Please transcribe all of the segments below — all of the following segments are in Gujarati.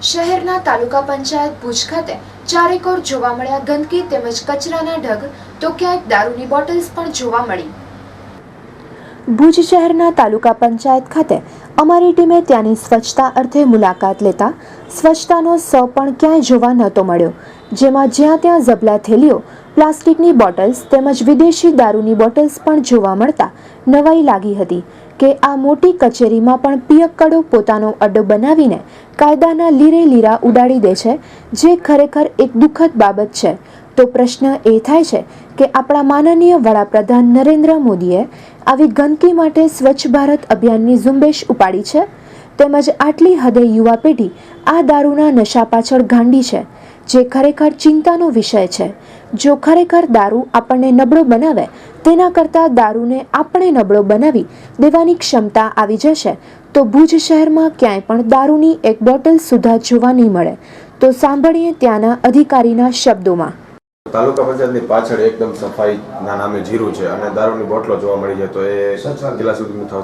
શહેરના તાલુકા પંચાયત ભુજ ખાતે ચારેકોર જોવા મળ્યા ગંદકી તેમજ કચરાના ઢગ, તો ક્યાંક દારૂની બોટલ્સ પણ જોવા મળી। ભુજ શહેરના તાલુકા પંચાયત ખાતે અમારી ટીમે ત્યાંની સ્વચ્છતા અર્થે મુલાકાત લેતા સ્વચ્છતાનો સ પણ ક્યાંય જોવા નહોતો મળ્યો, જેમાં જ્યાં ત્યાં ઝબલા થેલીઓ, પ્લાસ્ટિકની બોટલ્સ તેમજ વિદેશી દારૂની બોટલ્સ પણ જોવા મળતા નવાઈ લાગી હતી કે આ મોટી કચેરીમાં પણ પિયક્કડો પોતાનો અડ્ડો બનાવીને કાયદાના લીરે લીરા ઉડાડી દે છે, જે ખરેખર એક દુઃખદ બાબત છે। તો પ્રશ્ન એ થાય છે કે આપણા માનનીય વડાપ્રધાન નરેન્દ્ર મોદીએ આવી ગંદકી માટે સ્વચ્છ ભારત અભિયાનની ઝુંબેશ ઉપાડી છે, તેમજ આટલી હદે યુવા પેઢી આ દારૂના નશા પાછળ ગાંડી છે, જે ખરેખર ચિંતાનો વિષય છે। જો ખરેખર દારૂ આપણને નબળો બનાવે તેના કરતાં દારૂને આપણે નબળો બનાવી દેવાની ક્ષમતા આવી જશે તો ભુજ શહેરમાં ક્યાંય પણ દારૂની એક બોટલ સુધા જોવા નહીં મળે। તો સાંભળીએ ત્યાંના અધિકારીના શબ્દોમાં। તાલુકા પંચાયતની પાછળ એકદમ સફાઈના નામે જીરું છે અને દારૂની બોટલો જોવા મળી છે, તો એ કેટલા સુધી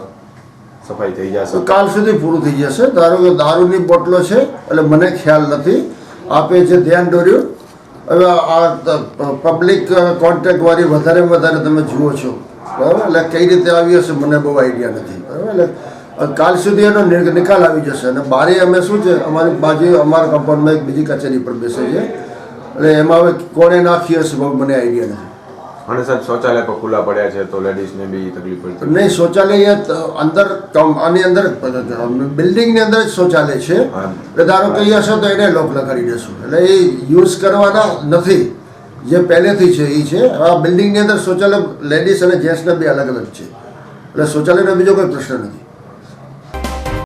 સફાઈ થઈ જશે? કાલ સુધી પૂરું થઈ જશે। દારૂની બોટલો છે એટલે મને ખ્યાલ નથી, આપે જે ધ્યાન દોર્યું। હવે આ પબ્લિક કોન્ટેક્ટ વાળી વધારે તમે જુઓ છો, બરાબર? એટલે કઈ રીતે આવી હશે મને બહુ આઈડિયા નથી, બરાબર? એટલે કાલ સુધી એનો નિકાલ આવી જશે। અને બારે અમે શું છે, અમારી બાજુ અમારા કમ્પાઉન્ડમાં એક બીજી કચેરી પર બેસે છે, એટલે એમાં હવે કોણે નાખી હશે બહુ મને આઈડિયા નથી। અને સાહેબ શૌચાલય પણ ખુલ્લા પડ્યા છે તો લેડીઝને બી તકલીફ પડતી નહીં? શૌચાલય અંદર આની અંદર બિલ્ડિંગની અંદર જ શૌચાલય છે, એટલે ધારો કહી હશે તો એને લોક લગાડી દેશું, એટલે એ યુઝ કરવાના નથી, જે પહેલેથી છે એ છે। આ બિલ્ડિંગની અંદર શૌચાલય લેડીઝ અને જેન્ટ્સને બી અલગ અલગ છે, એટલે શૌચાલયનો બીજો કોઈ પ્રશ્ન નથી।